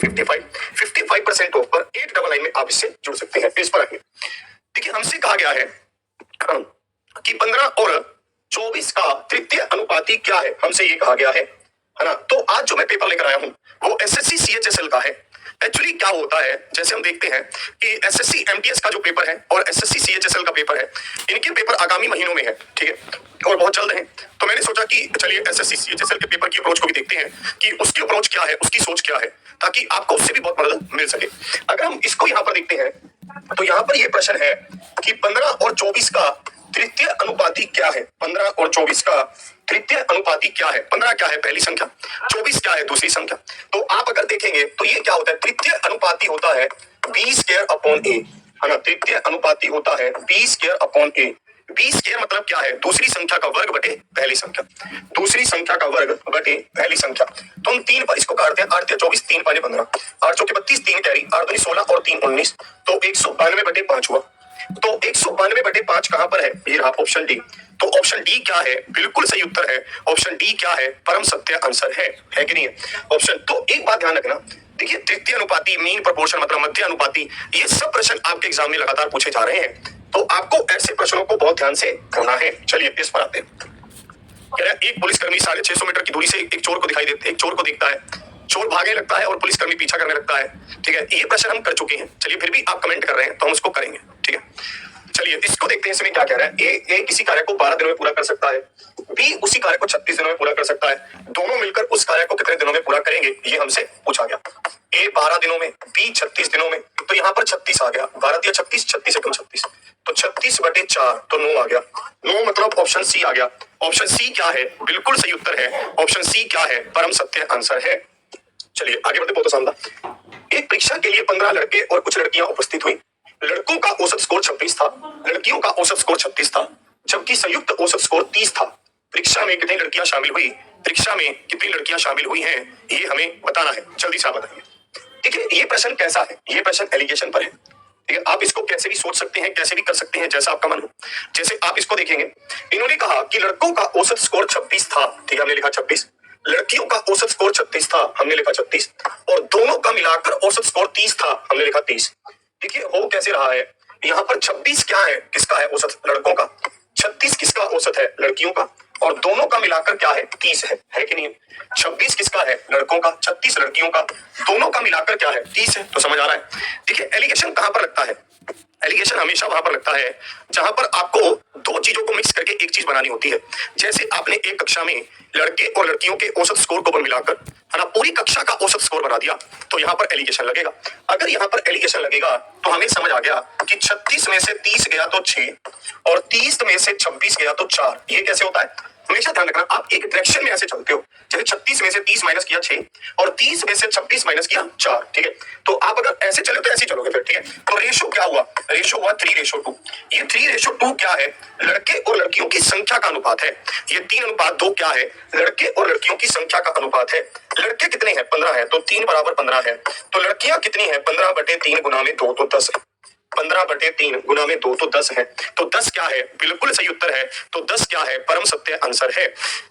55% of पर 899 में आप इससे जुड़ सकते हैं। इस पर आइए। देखिए हमसे कहा गया है कि 15 और 24 का तृतीय अनुपाती क्या है, हमसे ये कहा गया है ना। तो आज जो मैं पेपर लेकर आया हूं वो एसएससी सीएचएसएल का है। एक्चुअली क्या होता है, जैसे हम देखते हैं कि एसएससी एमटीएस का जो पेपर है और एसएससी सीएचएसएल का पेपर है, इनके पेपर आगामी महीनों में है, ठीक है, और बहुत जल्द है। तो मैंने सोचा कि चलिए एसएससी सीएचएसएल के पेपर की अप्रोच को भी देखते हैं कि उसकी अप्रोच क्या है, उसकी सोच क्या है, ताकि आपको उससे भी बहुत मदद मिल सके। अगर हम इसको यहाँ पर देखते हैं तो यहाँ पर ये प्रश्न है कि 15 और 24 का तृतीय अनुपाती क्या है। 15 और 24 का तृतीय अनुपाती क्या है। 15 क्या है पहली संख्या, 24 क्या है दूसरी संख्या। तो आप अगर देखेंगे तो ये क्या होता है, तृतीय अनुपाती होता है बी स्क्वायर अपॉन ए, है ना। तृतीय अनुपाती होता है B square upon A. B square मतलब क्या है, दूसरी संख्या का वर्ग बटे पहली संख्या, दूसरी संख्या का वर्ग बटे पहली संख्या। तो हम 3 पर इसको काटते हैं, 8 या 24, 3 5 15, 8 चौके 32, 3 कैरी, 8 दूनी 16 और 3 19, तो 192 बटे 5 हुआ। तो 192 बटे 5 कहां पर है, ये रहा ऑप्शन डी। तो ऑप्शन डी क्या है, बिल्कुल सही उत्तर है। ऑप्शन डी क्या है, परम सत्य आंसर है कि नहीं है ऑप्शन। तो एक बात ध्यान रखना, देखिए तृतीय अनुपाती, मीन प्रोपोर्शन मतलब मध्य अनुपाती, ये सब प्रश्न आपके एग्जाम में लगातार पूछे जा रहे हैं। तो आपको ऐसे प्रश्नों को बहुत ध्यान से करना है। चलिए इस पर आते हैं। कह रहा है एक पुलिसकर्मी 650 मीटर की दूरी से एक चोर को दिखाई देता है, एक चोर को दिखता है, चोर भागने लगता है और पुलिसकर्मी पीछा करने लगता है, ठीक है। ये प्रश्न हम कर चुके हैं। चलिए फिर भी आप कमेंट कर रहे हैं तो हम उसको करेंगे, ठीक है। चलिए इसको देखते हैं, इसमें क्या कह रहा है। ए किसी कार्य को 12 दिनों में पूरा कर सकता है, बी उसी कार्य को 36 दिनों में पूरा कर सकता है, दोनों मिलकर उस कार्य को कितने दिनों में पूरा करेंगे, ये हमसे पूछा गया। ए 12 दिनों में, बी 36 दिनों में, तो यहाँ पर 36 आ गया, 12 दिया 36, 36 एकम 36, तो 36 बटे 4 तो 9 आ गया। 9 मतलब ऑप्शन सी आ गया। ऑप्शन सी क्या है, बिल्कुल सही उत्तर है। ऑप्शन सी क्या है, परम सत्य आंसर है। चलिए आगे बढ़ते, बहुत आसान था। एक परीक्षा के लिए 15 लड़के और कुछ लड़कियां उपस्थित हुई। लड़कों का औसत स्कोर 26 था, लड़कियों का औसत स्कोर 36 था, जबकि संयुक्त औसत स्कोर 30 था। परीक्षा में कितनी लड़कियां शामिल हुई, परीक्षा में कितनी लड़कियां शामिल हुई हैं, ये हमें बताना है। जल्दी से आप बताइए। देखिए ये प्रश्न कैसा है, ये प्रश्न एलिगेशन पर है, ठीक है। आप इसको कैसे भी सोच सकते हैं, कैसे भी कर सकते हैं, जैसा आपका मन हो। जैसे आप इसको देखेंगे, इन्होंने कहा कि लड़कों का औसत स्कोर 26 था, ठीक है, हमने लिखा 26, लड़कियों का औसत स्कोर 36 था, हमने लिखा 36, और दोनों का मिलाकर औसत स्कोर 30 था, हमने लिखा 30। देखिए हो कैसे रहा है, यहाँ पर 26 क्या है, किसका है औसत, लड़कों का, 36 किसका औसत है, लड़कियों का, और दोनों का मिलाकर क्या है, 30 है कि नहीं। 26 किसका है, लड़कों का, 36 लड़कियों का, दोनों का मिलाकर क्या है, 30 है। तो समझ आ रहा है। देखिए एलिगेशन कहां पर लगता है, एलिगेशन हमेशा वहां पर लगता है जहां पर आपको दो चीजों को मिक्स करके एक चीज बनानी होती है। जैसे आपने एक कक्षा में लड़के और लड़कियों के औसत स्कोर को मिलाकर, है ना, पूरी कक्षा का औसत स्कोर बना दिया, तो यहाँ पर एलिगेशन लगेगा। अगर यहाँ पर एलिगेशन लगेगा तो हमें समझ आ गया कि 36 में से 30 गया तो 6, और 30 में से 26 गया तो 4। ये कैसे होता है, हमेशा ध्यान रखना, आप एक डायरेक्शन में ऐसे चलते हो। जैसे 36 में से 30 माइनस किया 6, और 30 में से 26 माइनस किया 4, ठीक है। तो आप अगर ऐसे चले तो ऐसे चलोगे फिर, ठीक है। तो रेशो क्या हुआ, रेशो हुआ 3:2। ये 3:2 क्या है, लड़के और लड़कियों की संख्या का अनुपात है। ये 3:2 क्या है, लड़के और लड़कियों की संख्या का अनुपात है। लड़के कितने हैं, 15 है, तो 3 बराबर 15 है। तो लड़कियां कितनी है, 15 बटे 3 गुना में 2 तो 10 है। 15 बटे 3 गुना में 2 तो 10 है। तो 10 क्या है, बिल्कुल सही उत्तर है। तो 10 क्या है, परम सत्य आंसर है।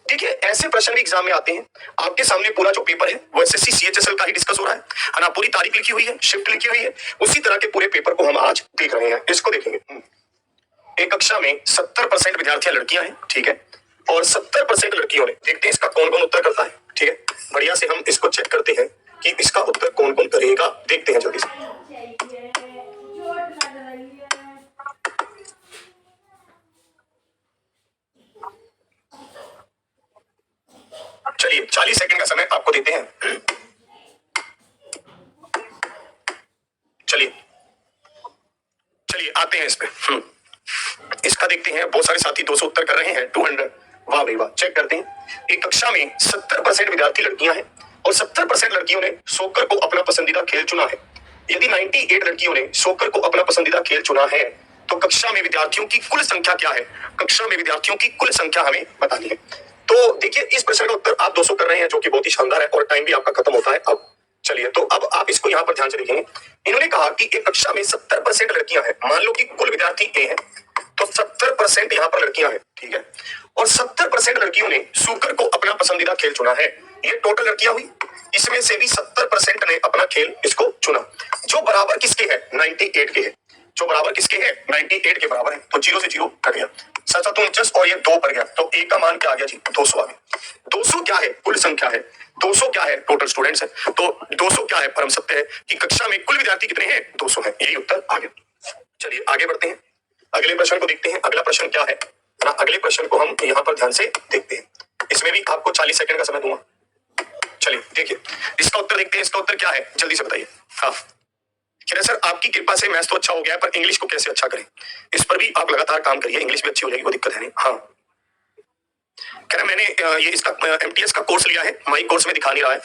देखिए ऐसे प्रश्न भी एग्जाम में आते हैं। आपके सामने पूरा जो पेपर है वो एसएससी सीएचएसएल का ही डिस्कस हो रहा है ना। पूरी तारीख लिखी हुई है, शिफ्ट लिखी हुई है, उसी तरह के पूरे पेपर को हम आज देख रहे हैं। इसको देखेंगे। एक कक्षा में 70% विद्यार्थियां लड़कियां हैं, ठीक है, और 70% लड़कियों ने। देखते हैं इसका कौन कौन उत्तर करता है, ठीक है। बढ़िया से हम इसको चेक करते हैं कि इसका उत्तर कौन कौन करेगा। देखते हैं जल्दी से। चलिए 40 सेकंड का समय आपको देते हैं। चलिए आते हैं इस पे। इसका देखते हैं। बहुत सारे साथी 200 उत्तर कर रहे हैं, 200। वाह भाई वाह। चेक करते हैं। एक कक्षा में 70% विद्यार्थी लड़कियां हैं और 70% लड़कियों ने सोकर को अपना पसंदीदा खेल चुना है। यदि 98 लड़कियों ने सोकर को अपना पसंदीदा खेल चुना है तो कक्षा में विद्यार्थियों की कुल संख्या क्या है। कक्षा में विद्यार्थियों की कुल संख्या हमें बतानी है। तो देखिए इस प्रश्न का उत्तर आप 200 कर रहे हैं, जो कि बहुत ही शानदार है, और टाइम भी आपका खत्म होता है अब। चलिए तो अब आप इसको यहाँ पर ध्यान से देखेंगे। इन्होंने कहा कि एक कक्षा में 70% लड़कियां हैं। मान लो कि कुल विद्यार्थी ए है, तो 70% यहाँ पर लड़कियां हैं, ठीक है, और 70% लड़कियों ने सूकर को अपना पसंदीदा खेल चुना है। ये टोटल लड़कियां हुई। इसमें से भी 70% ने अपना खेल इसको चुना। जो बराबर किसके है, 98 के है, जो बराबर किसके है, 98 के बराबर है, तो 0 से 0 कट गया, 7 और ये 2 पर गया, तो ए का मान क्या आ गया जी, 200 आ गया। 200 क्या है, कुल संख्या है, 200 क्या है, टोटल स्टूडेंट्स है, तो 200 क्या है, परम सत्य है कि कक्षा में कुल विद्यार्थी कितने हैं, 200 है, यही उत्तर आ गया। चलिए आगे बढ़ते हैं, अगले प्रश्न को देखते हैं। अगला प्रश्न क्या है ना, अगले प्रश्न को हम यहाँ पर ध्यान से देखते हैं, इसमें भी आपको 40 सेकंड का समय दूंगा। चलिए देखिए इसका उत्तर देखते हैं, इसका उत्तर क्या है, जल्दी से बताइए। हाँ कह रहे सर आपकी कृपा से मैथ्स तो अच्छा हो गया है, पर इंग्लिश को कैसे अच्छा करें, इस पर भी आप लगातार काम करिए, इंग्लिश भी अच्छी हो जाएगी, कोई दिक्कत है नहीं। हाँ कह रहे मैंने ये इसका एमटीएस का कोर्स लिया है, माई कोर्स में दिखा नहीं रहा है,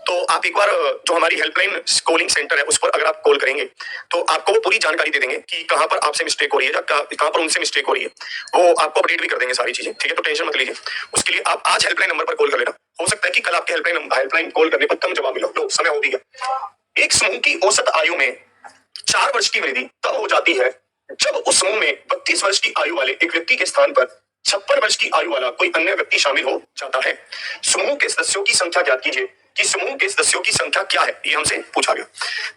तो आप एक बार जो हमारी हेल्पलाइन कॉलिंग सेंटर है उस पर अगर आप कॉल करेंगे तो आपको वो पूरी जानकारी दे देंगे कि कहाँ पर आपसे मिस्टेक हो रही है या कहाँ पर उनसे मिस्टेक हो रही है, वो आपको अपडेट भी कर देंगे सारी चीजें, ठीक है, तो टेंशन मत लीजिए। उसके लिए आप आज हेल्पलाइन नंबर पर कॉल कर लेना, हो सकता है कि कल आपके हेल्पलाइन कॉल करने पर कम जवाब मिला, तो समय हो भी गया। एक समूह की औसत आयु में 4 वर्ष की वृद्धि तब हो जाती है जब उस समूह में 32 वर्ष की आयु वाले एक व्यक्ति के स्थान पर 56 वर्ष की आयु वाला कोई अन्य व्यक्ति शामिल हो जाता है। समूह के सदस्यों की संख्या ज्ञात कीजिए कि समूह के सदस्यों की संख्या क्या है, ये हमसे पूछा गया।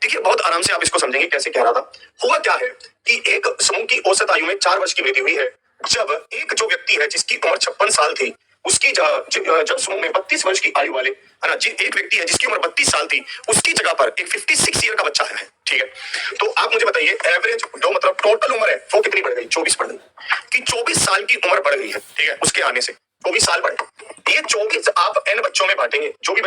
देखिए बहुत आराम से आप इसको समझेंगे कैसे कह रहा था। हुआ क्या है कि एक समूह की औसत आयु में 4 वर्ष की वृद्धि हुई है जब एक जो व्यक्ति है जिसकी उम्र 56 साल थी, उसकी जब समूह में 32 वर्ष की आयु वाले है ना, एक व्यक्ति है जिसकी उम्र 32 साल थी, उसकी जगह पर एक 56 ईयर का बच्चा है, ठीक है। तो आप मुझे बताइए एवरेज जो मतलब टोटल उम्र है वो कितनी बढ़ गई, 24 बढ़ गई, कि 24 साल की उम्र बढ़ गई है, ठीक है, उसके आने से 24 साल बढ़े। ये 24 आप n बच्चों में बांटेंगे, जो भी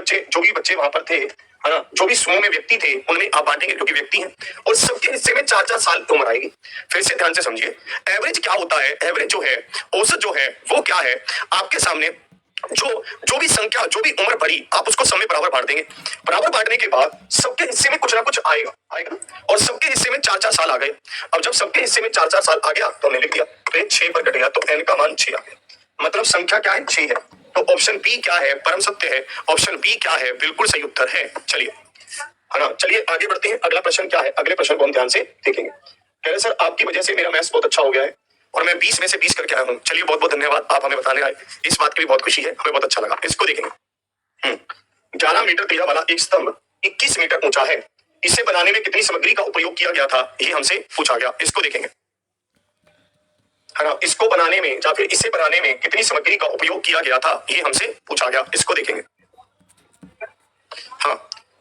बच्चे वहां पर थे, है ना, जो भी समूह में व्यक्ति थे उनमें आप बांटेंगे क्योंकि व्यक्ति हैं, और सबके हिस्से में 4-4 साल की उम्र आएगी। फिर से ध्यान से समझिए एवरेज क्या होता है, एवरेज जो है औसत जो है वो क्या है, आपके सामने जो भी संख्या, जो भी उम्र बढ़ी आप उसको सब में बराबर बांट देंगे। बराबर बांटने के बाद सबके हिस्से में कुछ ना कुछ आएगा, और सबके हिस्से में 4-4 साल आ गए। अब जब सबके हिस्से में 4-4 साल आ गया तो हमने लिख दिया, तो ये 6 पर कट गया, तो n का मान 6 आ गया, मतलब संख्या क्या है, 6 है। तो ऑप्शन बी क्या है, परम सत्य है, ऑप्शन बी क्या है, बिल्कुल सही उत्तर है। चलिए है ना, चलिए आगे बढ़ते हैं। अगला प्रश्न क्या है, अगले प्रश्न को हम ध्यान से देखेंगे। कह रहे सर आपकी वजह से मेरा मैथ्स बहुत अच्छा हो गया है और मैं 20 में से 20 करके आया हूँ। चलिए बहुत बहुत धन्यवाद, आप हमें बताने आए, इस बात की भी बहुत खुशी है, हमें बहुत अच्छा लगा। इसको देखेंगे। 11 मीटर तेजा वाला एक स्तंभ 21 मीटर ऊंचा है, इसे बनाने में कितनी सामग्री का उपयोग किया गया था, ये हमसे पूछा गया। इसको देखेंगे, है ना, इसको बनाने में या फिर इसे बनाने में कितनी सामग्री का उपयोग किया गया था, ये हमसे पूछा गया। इसको देखेंगे। हाँ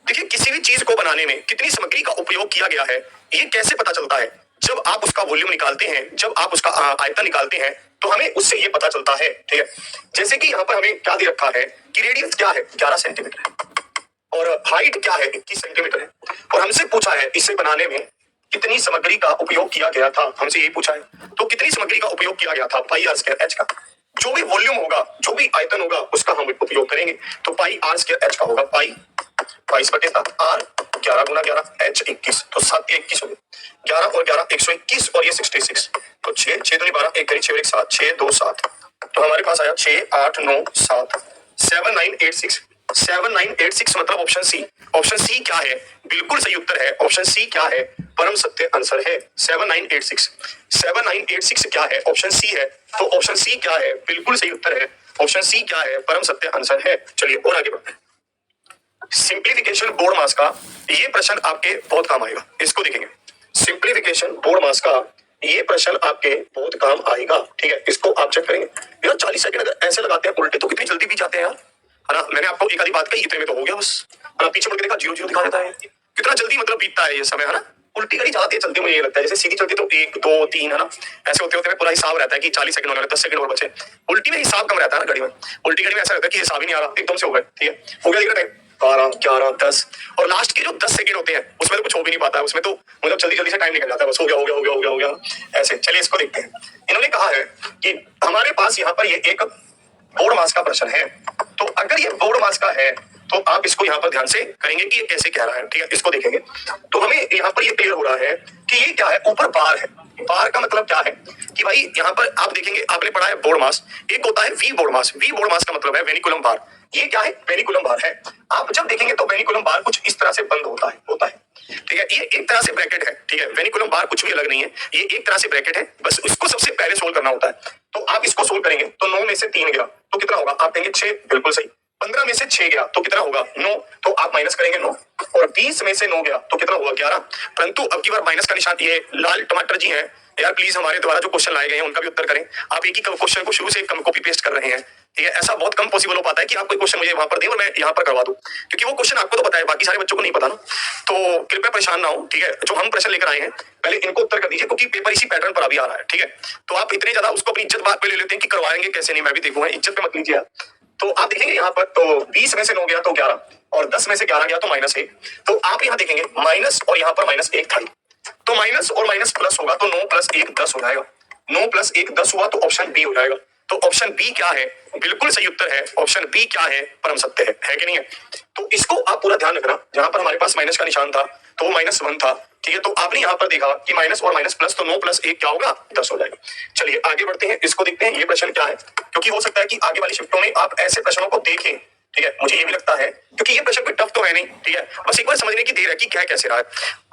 देखिए किसी भी चीज को बनाने में कितनी सामग्री का उपयोग किया गया है ये कैसे पता चलता है, जब आप उसका वॉल्यूम निकालते हैं, जब आप उसका आयतन निकालते हैं तो हमें उससे ये पता चलता है, ठीक है। जैसे कि यहाँ पर हमें क्या दे रखा है कि रेडियस क्या है, 11 सेंटीमीटर है, और हाइट क्या है, 21 सेंटीमीटर है, और हमसे पूछा है इसे बनाने में कितनी सामग्री का उपयोग किया गया था, हमसे यही पूछा है। तो कितनी सामग्री का उपयोग किया गया था, पाई आर स्क्वायर एच का। जो भी वॉल्यूम होगा, जो भी आयतन होगा उसका हम उपयोग करेंगे, तो पाई आर स्क्वायर एच का होगा पाई 22/7 आर 11 गुना 11 एच 21, तो 7 21 हो गया, 11 और 11 121 और ये 66, तो 6 6 2 12 1 6 1 7 6 2 7, तो हमारे पास आया 6 8 9 7 7986 7986 मतलब ऑप्शन सी। ऑप्शन सी क्या है, बिल्कुल सही उत्तर है। ऑप्शन सी क्या है, परम सत्य आंसर है 7986। 7986 क्या है, ऑप्शन सी है, तो ऑप्शन सी क्या है, बिल्कुल सही उत्तर है। ऑप्शन सी क्या है, परम सत्य आंसर है। चलिए और आगे बढ़ते हैं। सिंप्लीफिकेशन बोर्ड मास का ये प्रश्न आपके बहुत काम आएगा, इसको देखेंगे। सिंप्लीफिकेशन बोर्ड मास का ये प्रश्न आपके बहुत काम आएगा, ठीक है, इसको आप चेक करेंगे। यार 40 सेकंड अगर ऐसे लगाते हैं उल्टे तो कितनी जल्दी भी जाते हैं यार, है ना। मैंने आपको एक आधी बात कही, इतने में तो हो गया बस, है ना। पीछे मुड़ के देखा 0 0 दिखा देता है, कितना जल्दी मतलब बीतता है ये समय, है ना। उल्टी कड़ी जाती है चलते, मुझे ये लगता है जैसे सीधी चलती तो 1 2 3, है ना, ऐसे होते होते पूरा हिसाब रहता है कि 40 सेकंड होने वाले, 10 सेकंड और बचे। उल्टी में हिसाब कम रहता है ना गाड़ी में, उल्टी गाड़ी में ऐसा रहता है कि हिसाब ही नहीं आ रहा, एकदम से हो गए, ठीक है, हो गया देखना टाइम 12 11 10, और लास्ट के जो 10 सेकंड होते हैं उसमें तो कुछ हो भी नहीं पाता है, उसमें तो मतलब जल्दी जल्दी से टाइम निकल जाता है, बस हो गया हो गया हो गया हो गया हो गया ऐसे। चलिए इसको देखते हैं। इन्होंने कहा है कि हमारे पास यहाँ पर ये एक बोर्ड मास का प्रश्न है, तो अगर ये बोर्ड मास का है तो आप इसको यहाँ पर ध्यान से करेंगे कि ये कैसे कह रहा है, ठीक है, इसको देखेंगे। तो हमें यहाँ पर ये क्लियर हो रहा है कि ये क्या है, ऊपर बार है। बार का मतलब क्या है कि भाई यहाँ पर आप देखेंगे, आपने पढ़ा है बोर्ड मास, एक होता है वी बोर्ड मास। वी बोर्ड मास का मतलब है वेनिकुलम बार, ये क्या है, वेनिकुलम बार है। आप जब देखेंगे तो वेनिकुलम बार कुछ इस तरह से बंद होता है, ठीक है, ये एक तरह से ब्रैकेट है, ठीक है। वेनिकुलम बार कुछ भी अलग नहीं है, ये एक तरह से ब्रैकेट है, बस उसको सबसे पहले सोल्व करना होता है। तो आप इसको सोल्व करेंगे तो 9 में से 3 गया तो कितना होगा, आप कहेंगे 6, बिल्कुल सही। 15 में से 6 गया तो कितना होगा 9, तो आप माइनस करेंगे 9, और 20 में से 9 गया तो कितना हुआ 11। परंतु अब की बार माइनस का निशान, ये लाल टमाटर जी हैं यार, प्लीज हमारे द्वारा जो क्वेश्चन लाए गए हैं उनका भी उत्तर करें। आप एक ही क्वेश्चन को शुरू से कॉपी पेस्ट कर रहे हैं, ठीक है। ऐसा बहुत कम पॉसिबल हो पाता है कि आप कोई क्वेश्चन मुझे वहां पर दें और मैं यहाँ पर करवा दूं, क्योंकि वो क्वेश्चन आपको तो पता है, बाकी सारे बच्चों को नहीं पता ना। तो कृपया परेशान ना हो, ठीक है। जो हम प्रश्न लेकर आए हैं पहले इनको उत्तर कर दीजिए, क्योंकि पेपर इसी पैटर्न पर अभी आ रहा है, ठीक है। तो आप इतने ज्यादा उसको अपनी इज्जत बात पे ले लेते हैं कि करवाएंगे कैसे, नहीं मैं भी देखूंगा, इज्जत पे मत लीजिए आप। तो आप देखेंगे यहाँ पर, तो 20 में से 9 गया तो 11, और 10 में से 11 गया तो -1। तो आप यहाँ देखेंगे माइनस, और यहाँ पर -1 था, तो माइनस और माइनस प्लस होगा, तो 9 + 1 10 हो जाएगा। 9 + 1 10 हुआ, तो ऑप्शन बी हो जाएगा। तो ऑप्शन बी क्या है, बिल्कुल सही उत्तर है। ऑप्शन बी क्या है, परम सत्य है कि नहीं है। तो इसको आप पूरा ध्यान रखना, जहां पर हमारे पास माइनस का निशान था तो -1 था, ठीक है। तो आपने यहाँ पर देखा कि माइनस और माइनस प्लस, तो 9 + 1 क्या होगा 10 हो जाएगा। चलिए आगे बढ़ते हैं, इसको देखते हैं ये प्रश्न क्या है, क्योंकि हो सकता है कि आगे वाली शिफ्टों में आप ऐसे प्रश्नों को देखें, ठीक है। मुझे ये भी लगता है, क्योंकि ये प्रश्न कोई टफ तो है नहीं, ठीक है। बस एक बार समझने की देर है कि क्या कैसे रहा है।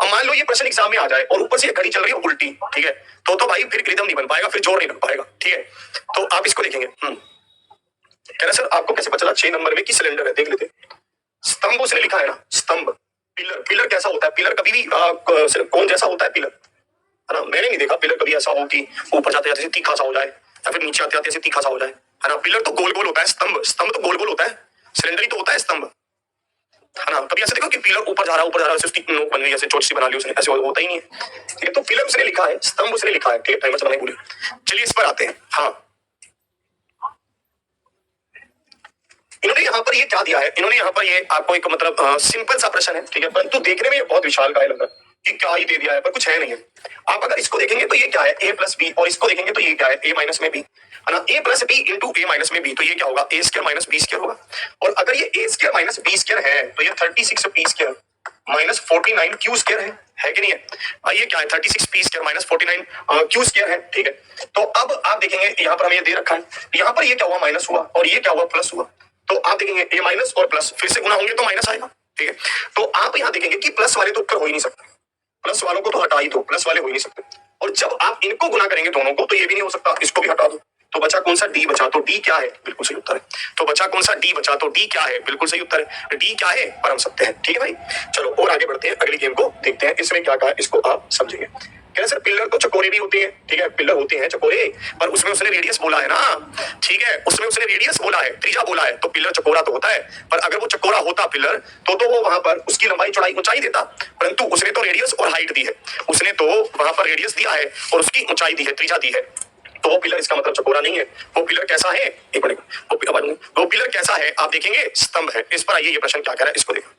अब मान लो ये प्रश्न एग्जाम में आ जाए और ऊपर से ये घड़ी चल रही है उल्टी, ठीक है, तो भाई फिर रिदम नहीं बन पाएगा, फिर जोर नहीं बन पाएगा, ठीक है। तो आप इसको देखेंगे, कह रहे सर आपको कैसे पता चला 6 नंबर में कि सिलेंडर है, देख लेते। स्तंभ उसने लिखा है ना, स्तंभ। पिलर, पिलर कैसा होता है, पिलर कभी भी कौन जैसा होता है पिलर, है ना। मैंने नहीं देखा पिलर कभी ऐसा हो कि ऊपर जाते जाते तीखा सा हो जाए, या फिर नीचे आते आते तीखा सा हो जाए, है ना। पिलर तो गोल गोल होता है, स्तंभ, स्तंभ तो गोल गोल होता है, सिलेंडर ही तो होता है स्तंभ, है ना। कभी ऐसे देखो कि पिलर ऊपर जा रहा है, ऊपर जा रहा है, उसकी नोक बन गई, ऐसे चोट सी बना ली उसने, ऐसे होता ही नहीं है, ठीक है। तो पिलर उसने लिखा है, स्तंभ उसने लिखा है, ठीक है। टाइमर चलाने पूरी। चलिए इस पर आते हैं। हाँ, इन्होंने यहाँ पर ये क्या दिया है, इन्होंने यहाँ पर ये आपको एक मतलब सिंपल सा प्रश्न है, ठीक है, परंतु देखने में ये बहुत विशाल काय लग रहा है कि क्या ही दे दिया है, पर कुछ है नहीं है। आप अगर इसको देखेंगे तो ये क्या है, a + b, और इसको देखेंगे तो ये क्या है, a - में b, है ना। a + b × a - में b, तो ये क्या होगा, a² - b² होगा। और अगर ये a² - b² है तो ये 36p² - 49q² है कि नहीं है। ये क्या है, 36p² - 49q² है, ठीक है। तो अब आप देखेंगे यहाँ पर हमें ये दे रखा है, यहाँ पर ये क्या हुआ, माइनस हुआ, और ये क्या हुआ, प्लस हुआ। तो आप देखेंगे a- और प्लस फिर से गुना होंगे तो माइनस आएगा, ठीक है। तो आप यहाँ देखेंगे कि प्लस वाले तो उत्तर हो ही नहीं सकते, प्लस वालों को तो हटा ही दो, प्लस वाले हो ही नहीं सकते। और जब आप इनको गुना करेंगे दोनों को, तो ये भी नहीं हो सकता, इसको भी हटा दो। तो बचा कौन सा, डी बचा। तो डी क्या है, बिल्कुल सही उत्तर है। तो बचा कौन सा, डी बचा। तो डी क्या है, बिल्कुल सही उत्तर है। डी क्या है, परम सत्य है, ठीक है भाई। चलो और आगे बढ़ते हैं, अगली गेम को देखते हैं, इसमें क्या कहा है इसको आप समझेंगे। कह रहे सर पिलर तो चकोरे भी होते हैं, ठीक है, पिलर होते हैं चकोरे, पर उसमें उसने रेडियस बोला है ना, ठीक है, उसमें उसने रेडियस बोला है, त्रिज्या बोला है, तो पिलर चकोरा तो होता है। पर अगर वो चकोरा होता पिलर, तो वो वहां पर उसकी लंबाई चौड़ाई ऊंचाई देता, परंतु उसने तो रेडियस और हाइट दी है, उसने तो वहां पर रेडियस दिया है और उसकी ऊंचाई दी है, त्रिज्या दी है। तो वो पिलर इसका मतलब चकोरा नहीं है। वो पिलर कैसा है, एक मिनट, वो पिलर कैसा है आप देखेंगे, स्तंभ है। इस पर आइए, ये प्रश्न क्या कह रहा है, इसको देखो।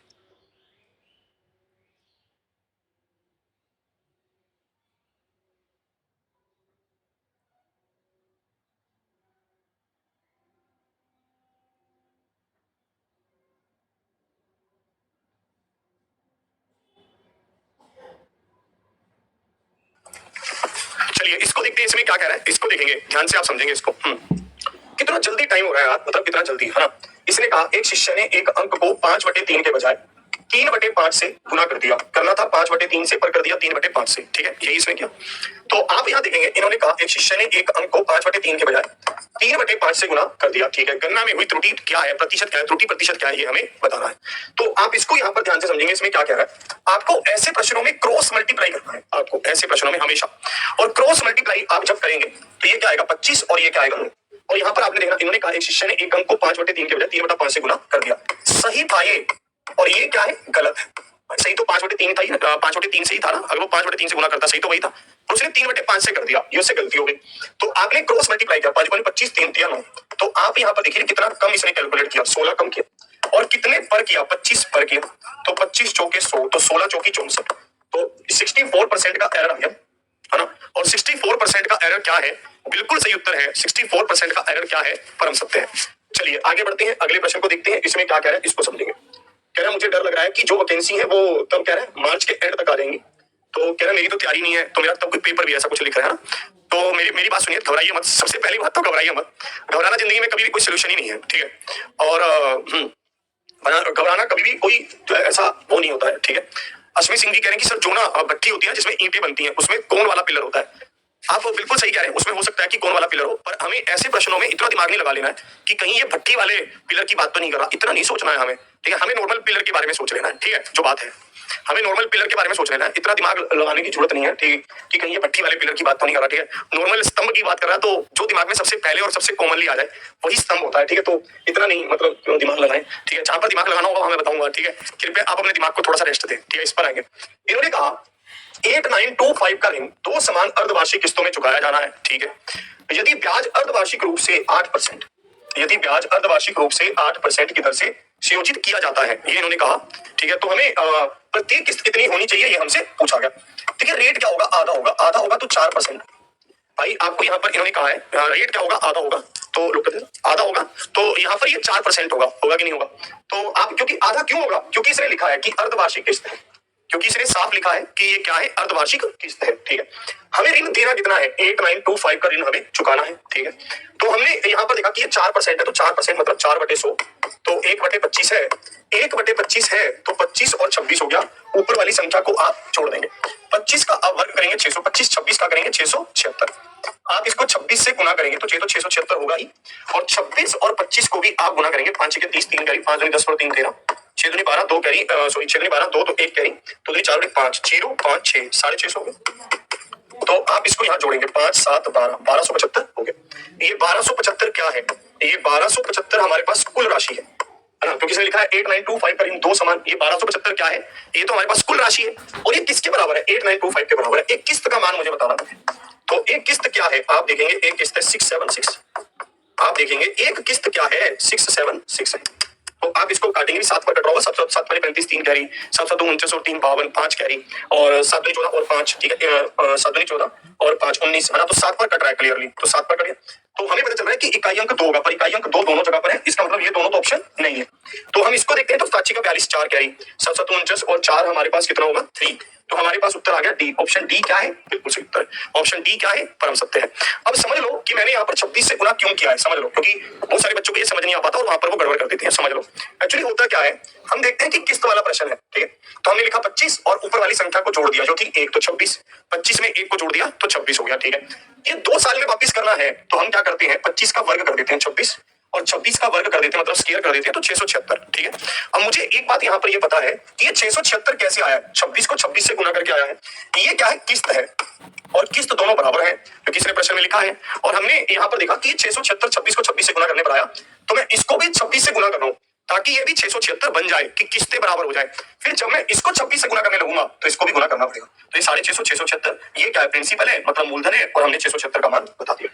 चलिए इसको देखते हैं, इसमें क्या कह रहा है, इसको देखेंगे ध्यान से, आप समझेंगे इसको। कितना जल्दी टाइम हो रहा है यार, मतलब कितना जल्दी, है ना। इसने कहा एक शिष्य ने एक अंक को 5/3 के बजाय 3/5 से गुना कर दिया, करना था 5/3 से, पर कर दिया 3/5 से, ठीक है, यही इसने किया। तो आप यहाँ देखेंगे, इन्होंने कहा एक शिष्य ने एक अंक को 5/3 के बजाय 3/5 से गुना कर दिया, ठीक है। गणना में हुई त्रुटि क्या है, प्रतिशत क्या है, त्रुटि प्रतिशत क्या है, ये हमें बताना है। तो आप इसको यहाँ पर ध्यान से समझेंगे, इसमें क्या कह रहा है। आपको ऐसे प्रश्नों में क्रॉस मल्टीप्लाई करना है, आपको ऐसे प्रश्नों में हमेशा, और क्रॉस मल्टीप्लाई आप जब करेंगे तो ये क्या आएगा 25, और ये क्या आएगा 9। और यहाँ पर आपने देखा, इन्होंने कहा एक शिष्य ने एक अंक को 5/3 के बजाय 3/5 से गुना कर दिया, सही था ये, और ये क्या है, गलत है। सही तो 5/3 था ही, 5/3 से ही था ना, अगर वो 5/3 से गुना करता सही तो वही था, तो उसने 3/5 से कर दिया, ये उससे गलती हो गई। तो आपने क्रॉस मल्टीप्लाई किया, 5 × 25 3 × 9, तो आप यहाँ पर देखिए कितना कम इसने कैलकुलेट किया, 16 कम किया, और कितने पर किया, 25 पर किया, तो 25 चौके 100, तो 16 चौकी 64, तो 64% का एरर आ गया, है ना। और 64% का एरर क्या है, बिल्कुल सही उत्तर है, 64% का एरर क्या है, परम सत्य है। चलिए आगे बढ़ते हैं, अगले प्रश्न को देखते हैं, इसमें क्या कह रहा है इसको समझेंगे। कह रहा है मुझे डर लग रहा है कि जो वैकेंसी है वो तब कह रहा है मार्च के एंड तक आ जाएंगी, तो कह रहा है मेरी तो तैयारी नहीं है, तो मेरा तब कोई पेपर भी ऐसा कुछ लिख रहा है ना। तो मेरी बात सुनिए, घबराइए मत, सबसे पहली बात तो घबराइए मत, घबराना जिंदगी में कभी भी कोई सोल्यूशन ही नहीं है, ठीक है। और घबराना कभी भी कोई ऐसा वो नहीं होता है, ठीक है। अश्विनी सिंह जी कह रहे हैं कि सर जो ना भट्टी होती है जिसमें ईंटें बनती हैं, उसमें कौन वाला पिलर होता है, आप बिल्कुल सही कह रहे हैं, उसमें हो सकता है कि कौन वाला पिलर हो, पर हमें ऐसे प्रश्नों में इतना दिमाग नहीं लगा लेना है कि कहीं ये भट्टी वाले पिलर की बात तो नहीं कर रहा, इतना नहीं सोचना है हमें। ठीक है, हमें नॉर्मल पिलर के बारे में सोच लेना है। ठीक है, जो बात है हमें नॉर्मल पिलर के बारे में सोच लेना है, इतना दिमाग लगाने की जरूरत नहीं है। ठीक है, कि कहीं ये भट्टी वाले पिलर की बात तो नहीं कर रहा। ठीक है, नॉर्मल स्तंभ की बात कर रहा है, तो जो दिमाग में सबसे पहले और सबसे कॉमनली आ जाए वही स्तंभ होता है। ठीक है, तो इतना नहीं मतलब दिमाग लगाएं। ठीक है, जहां पर दिमाग लगाना होगा हमें बताऊंगा। ठीक है, कृपया आप अपने दिमाग को थोड़ा सा रेस्ट दें। ठीक है, इस पर आएंगे। इन्होंने कहा 8925 का ऋण 2 समान अर्धवार्षिक किस्तों में चुकाया जाना है। ठीक है, यदि ब्याज अर्धवार्षिक रूप से 8%, यदि ब्याज अर्धवार्षिक रूप से 8% की दर से संयोजित किया जाता है, ये इन्होंने कहा। ठीक है, तो हमें प्रत्येक किस्त कितनी होनी चाहिए ये हमसे पूछा गया। ठीक है, रेट क्या होगा? आधा होगा। आधा होगा तो 4%। भाई आपको यहाँ पर इन्होंने कहा है रेट क्या होगा? आधा होगा, तो लोग कहते हैं आधा होगा, तो यहाँ पर ये 4% होगा। होगा कि नहीं होगा? तो आप, क्योंकि आधा क्यों होगा? क्योंकि इसने लिखा है कि अर्धवार्षिक किस्त है, क्योंकि इसने साफ लिखा है कि ये क्या है? अर्धवार्षिक किस्त है। ठीक है, हमें ऋण देना कितना है? 8925 का ऋण हमें चुकाना है। ठीक है, तो हमने यहाँ पर देखा कि ये 4% है, तो 4% मतलब 4/100, तो 1/25 है। 1/25 है तो 25 और 26 हो गया। ऊपर वाली संख्या को आप जोड़ देंगे। 25 का आप वर्ग करेंगे 625, 26 का करेंगे 676। आप इसको 26 से गुना करेंगे तो 676 होगा ही, और 26 और 25 को भी आप गुना करेंगे। 5 के 30, 3 कैरी, 5 दूनी 10 और 3 13, 6 दूनी 12, 2 कैरी, सॉरी 6 दूनी 12, 2 तो 1 कैरी, 2 दूनी 4 और 5, 0 5 6, 650 हो गए। तो आप इसको यहाँ जोड़ेंगे, 5 7 12, 1275 हो गए। ये 1275 क्या है? ये 1275 हमारे पास कुल राशि है ना, क्योंकि इसने लिखा है 8925 का ऋण 2 समान। ये 1275 क्या है? ये तो हमारे पास कुल राशि है, और ये किसके बराबर है? 8925 के बराबर है। एक किस्त का मान मुझे बताना है, तो एक किस्त क्या है? आप देखेंगे एक किस्त है 676। आप देखेंगे एक किस्त क्या है? 676 है। तो आप इसको काटेंगे, 7 पर कट रहा होगा। 7 7 5 35, 3 कैरी, 7 7 29 और 3 52, 5 कैरी, और 7 दूनी 14 और 5। ठीक है, 7 दूनी 14 और 5 19 है ना, तो 7 पर कट रहा है क्लियरली, तो 7 पर कट गया। तो हमें पता चल रहा है कि इकाई अंक 2 होगा, पर इकाई अंक 2 दोनों जगह पर है, इसका मतलब ये दोनों तो ऑप्शन नहीं है। तो हम इसको देखते हैं, तो 7 का 42, 4 कैरी, 7 7 49 और 4 हमारे पास कितना होगा? 3। तो हमारे पास उत्तर आ गया डी। ऑप्शन डी क्या है? बिल्कुल सही उत्तर। ऑप्शन डी क्या है? परम सत्य है। अब समझ लो कि मैंने यहाँ पर 26 से गुना क्यों किया है, समझ लो, क्योंकि बहुत सारे बच्चों को ये समझ नहीं आ पाता और वहां पर वो गड़बड़ कर देते हैं। समझ लो एक्चुअली होता क्या है, हम देखते हैं कि किस्त वाला प्रश्न है। ठीक है, तो हमने लिखा 25 और ऊपर वाली संख्या को जोड़ दिया जो थी 1, तो 26। 25 में 1 को जोड़ दिया तो 26 हो गया। ठीक है, ये 2 साल में वापिस करना है, तो हम क्या करते हैं? 25 का वर्ग कर देते हैं 26, और 26 का वर्ग कर देते हैं, मतलब स्क्वायर कर देते हैं, तो 676। ठीक है, अब मुझे एक बात यहाँ पर ये पता है कि ये 676 कैसे आया है? 26 को 26 से गुना करके आया है। ये क्या है? किस्त है, और किस्त दोनों बराबर है, क्योंकि इसने प्रश्न में लिखा है। और हमने यहाँ पर देखा कि 676 26 को 26 से गुना करने पर आया, तो मैं इसको भी 26 से गुना कर रहा हूँ ताकि ये भी 676 बन जाए, कि किस्तें बराबर हो जाए। फिर जब मैं इसको 26 से गुना करने लगूंगा तो इसको भी गुना करना पड़ेगा। तो ये 650 676 ये क्या है? प्रिंसिपल है, मतलब मूलधन है, और हमने 676 का मान बता दिया।